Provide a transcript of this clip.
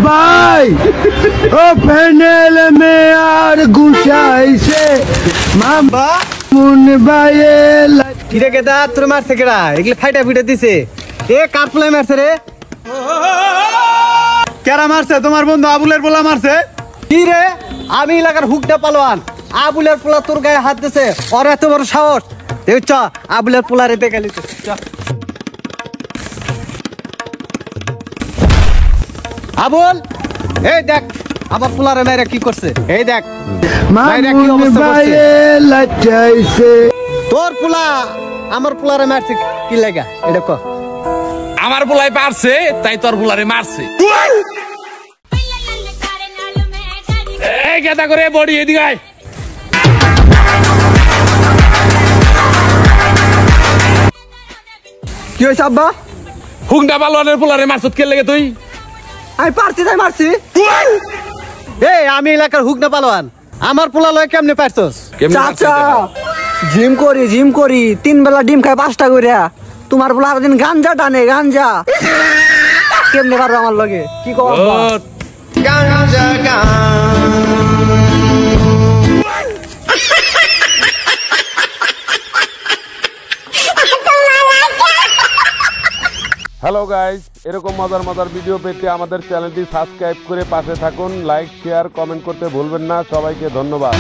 ভাই ও প্যানেল মে আর গুছাইছে মামা মুন ভাইয়ে কিরে কেদা তোর মারছে কেডা এগুলো ফাইটা ফিটা দিছে এ কার প্লে মারছে রে কেরা মারছে? তোমার বন্ধু আবুলের পোলা মারছে। কি রে আমি এলাকার হুকটা পালোয়ান আবুলের পোলা তোর গায়ে হাত দিছে ওর এত বড় সাহস দেখ চ আবুলের পোলা রেতে গেলি আবুল এই দেখ আবার পোলারে মেরে কি করছে এই দেখ মাইরা কি মামুন অবস্থা করছে ভাইয়ে লাচাইছে তোর পোলা আমার পোলারে মারছে কি লাগা এটা কো আমার পোলাই পারছে তাই তোর পোলারে মারছে। এই কেদা করে বডি এদিকে আয়। কি হইছে আব্বা হুংডা পালোয়ানের পোলারে মারছত কে লাগে তুই? আমি পারছি তাই মারছি এই আমি এলাকার হুক না পালোয়ান আমার পোলা লয় কেমনে পারছস কেমনে মারছে চাচা জিম করি 3 বেলা ডিম খাই 5টা কইরা তোমার বলা দিন গাঞ্জা টানে গাঞ্জা কেমনে পারবে আমার লগে কি কও আব্বা? ও, হ্যালো গাইস, এরকম মজার মজার ভিডিও পেতে আমাদের চ্যানেলটি সাবস্ক্রাইব করে পাশে থাকুন। লাইক শেয়ার কমেন্ট করতে ভুলবেন না। সবাইকে ধন্যবাদ।